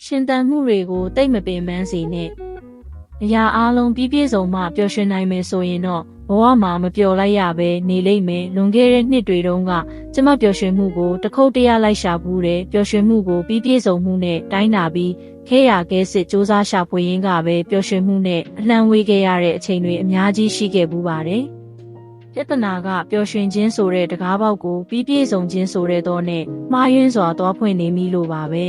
ရှင်သန်မှုတွေကိုတိတ်မပင်ပန်းစေနဲ့အရာအားလုံးပြည့်ပြည့်စုံမှပျော်ရွှင်နိုင်မယ်ဆိုရင်တော့ဘဝမှာမပျော်လိုက်ရပဲနေလိမ့်မယ်လွန်ခဲ့တဲ့နှစ်တွေတုန်းကကျမပျော်ရွှင်မှုကိုတခုတ်တရလိုက်ရှာဘူးတယ်ပျော်ရွှင်မှုကိုပြည့်ပြည့်စုံမှုနဲ့တိုင်းတာပြီးခဲရခဲစစ်စ조사ရှာဖွေရင်းကပဲပျော်ရွှင်မှုနဲ့အလှမ်းဝေးခဲ့ရတဲ့အချိန်တွေအများကြီးရှိခဲ့ဘူးပါတယ်ပြဿနာကပျော်ရွှင်ခြင်းဆိုတဲ့တကားပေါက်ကိုပြည့်ပြည့်စုံခြင်းဆိုတဲ့တော့နဲ့မှားယွင်းစွာသွားဖွင့်နေမိလို့ပါပဲ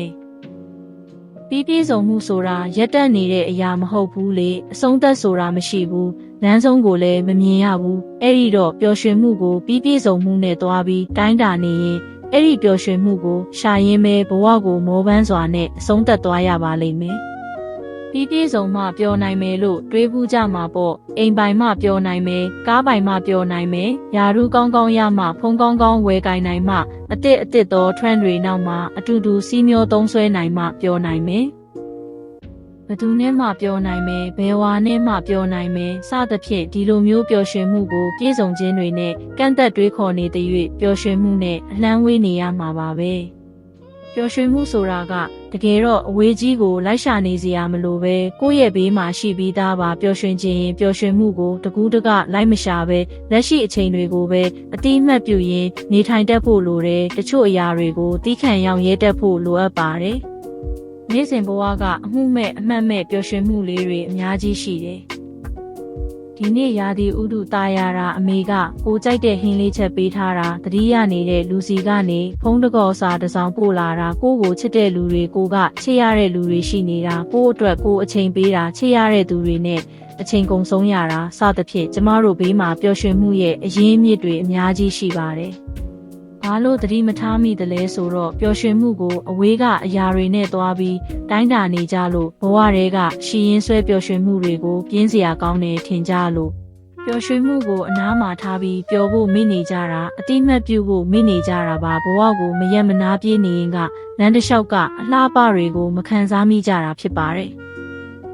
ပြည့်ပြည့်စုံမှုဆိုတာရက်တက်နေတဲ့အရာမဟုတ်ဘူးလေအဆုံးသက်ဆိုတာမရှိဘူးလမ်းဆုံးကိုလည်းမမြင်ရဘူးအဲ့ဒီတော့ပျော်ရွှင်မှုကိုပြည့်ပြည့်စုံမှုနဲ့သွားပြီးတိုင်းတာနေရင်အဲ့ဒီပျော်ရွှင်မှုကိုရှာရင်းပဲဘဝကိုမောပန်းစွာနဲ့အဆုံးသက်သွားရပါလိမ့်မယ်ပြည့်ပြည့်စုံမှပျော်နိုင်မယ်လို့တွေးဘူးကြမှာပေါ့အိမ်ပိုင်မှပျော်နိုင်မယ်ကားပိုင်မှပျော်နိုင်မယ်ယာရုကောင်းကောင်းရမှဖုန်းကောင်းကောင်းဝယ်ကိုင်နိုင်မှအစ်သော trend တွေနောက်မှာအတူတူစီးမျောသုံးဆွဲနိုင်မှပျော်နိုင်မယ်ဘယ်သူနဲ့မှပျော်နိုင်မယ်ဘယ်ဝါနဲ့မှပျော်နိုင်မယ်စသဖြင့်ဒီလိုမျိုးပျော်ရွှင်မှုကိုပြည့်စုံခြင်းတွေနဲ့ကန့်သက်တွေးခေါ်နေတဲ့၍ပျော်ရွှင်မှုနဲ့အလှမ်းဝေးနေရမှာပါပဲပျော်ရွှင်မှုဆိုတာကတကယ်တော့အဝေးကြီးကိုလိုက်ရှာနေစရာမလိုပဲကိုယ့်ရဲ့ဘေးမှာရှိပြီးသားပါပျော်ရွှင်ခြင်းရင်ပျော်ရွှင်မှုကိုတကူးတကလိုက်မရှာပဲလက်ရှိအချိန်တွေကိုပဲအတိအမှတ်ပြုရင်းနေထိုင်တတ်ဖို့လိုတယ်တချို့အရာတွေကိုတီးခံရောင်ရဲတတ်ဖို့လိုအပ်ပါတယ်နေ့စဉ်ဘဝကအမှုမဲ့အမှတ်မဲ့ပျော်ရွှင်မှုလေးတွေအများကြီးရှိတယ်ဒီနေ့ရာသီဥတုตายရတာအမေကကိုကြိုက်တဲ့ဟင်းလေးချက်ပေးထားတာတတိယနေတဲ့လူစီကနေဖုံးတကောစာတစ်စောင်ပို့လာတာကိုချစ်တဲ့လူတွေကိုကချစ်ရတဲ့လူတွေရှိနေတာကိုအတွက်ကိုအချိန်ပေးတာချစ်ရတဲ့သူတွေနဲ့အချိန်ကုန်ဆုံးရတာစသဖြင့်ကျမတို့ဘေးမှာပျော်ရွှင်မှုရဲ့အရင်းအမြစ်တွေအများကြီးရှိပါတယ်ဘာလို့သတိမထားမိသလဲဆိုတော့ပျော်ရွှင်မှုကိုအဝေးကအရာတွေနဲ့သွားပြီးတိုင်းတာနေကြလို့ဘဝတွေကရှီရင်ဆွဲပျော်ရွှင်မှုတွေကိုပြင်းစရာကောင်းတယ်ထင်ကြလို့ပျော်ရွှင်မှုကိုအနားမှာထားပြီးပျော်ဖို့မိနေကြတာအတိမတ်ပြုဖို့မိနေကြတာပါဘဝကိုမရက်မနာပြေးနေရင်ကလမ်းတစ်လျှောက်ကအလှပတွေကိုမခံစားမိကြတာဖြစ်ပါတယ်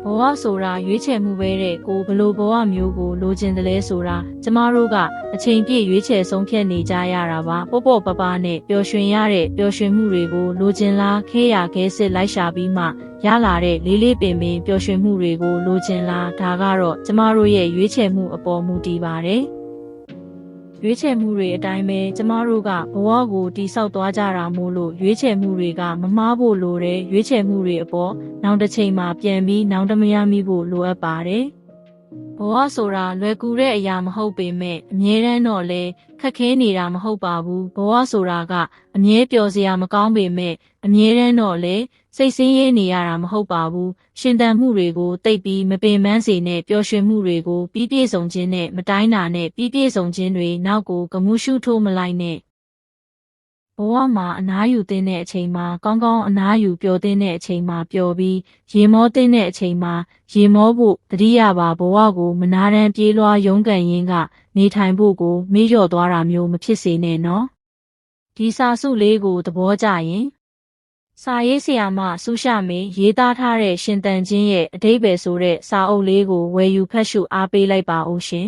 ဘဝဆိုတာရွေးချယ်မှုပဲတဲ့ကိုဘလို့ဘဝမျိုးကိုလိုချင်တယ်လဲဆိုတာကျမတို့ကအချိန်ပြည့်ရွေးချယ်ဆုံးဖြတ်နေကြရတာပါပေါ့ပပနဲ့ပျော်ရွှင်ရတဲ့ပျော်ရွှင်မှုတွေကိုလိုချင်လားခဲရခဲစစ်လိုက်ရှာပြီးမှရလာတဲ့လေးပင်ပျော်ရွှင်မှုတွေကိုလိုချင်လားဒါကတော့ကျမတို့ရဲ့ရွေးချယ်မှုအပေါ်မူတည်ပါတယ်ရွေးချယ်မှုတွေအတိုင်းပဲကျမတို့ကဘဝကိုတိဆောက်သွားကြတာမို့လို့ရွေးချယ်မှုတွေကမမှားဖို့လိုတယ်ရွေးချယ်မှုတွေအပေါ်နောက်တစ်ချိန်မှာပြန်ပြီးနောက်တမရမိဖို့လိုအပ်ပါတယ်ဘဝဆိုတာလွယ်ကူတဲ့အရာမဟုတ်ပေမဲ့အမြဲတမ်းတော့လဲခက်ခဲနေတာမဟုတ်ပါဘူးဘဝဆိုတာကအမြဲပျော်စရာမကောင်းပေမဲ့အမြဲတမ်းတော့လဲစိတ်ဆင်းရဲနေရတာမဟုတ်ပါဘူးရှင်သန်မှုတွေကိုတိတ်ပြီးမပင်ပန်းစေနဲ့ပျော်ရွှင်မှုတွေကိုပြည့်ပြည့်စုံခြင်းနဲ့မတိုင်းတာနဲ့ပြည့်ပြည့်စုံခြင်းတွေနောက်ကိုကမှုရှုထိုးမလိုက်နဲ့ဘဝမှာအနားယူတဲ့အချိန်မှာကောင်းကောင်းအနားယူပျော်တဲ့အချိန်မှာပျော်ပြီးရေမောတဲ့အချိန်မှာရေမောဖို့တတိယပါဘဝကိုမနာတမ်းပြေးလွှားရုန်းကန်ရင်းကနေထိုင်ဖို့ကိုမေ့လျော့သွားတာမျိုးမဖြစ်စေနဲ့နော်ဒီစာစုလေးကိုသဘောကျရင်စာရေးဆရာမဆူရှာမေရေးသားထားတဲ့ရှင်သန်ခြင်းရဲ့အဓိပ္ပာယ်ဆိုတဲ့စာအုပ်လေးကိုဝယ်ယူဖတ်ရှုအားပေးလိုက်ပါဦးရှင်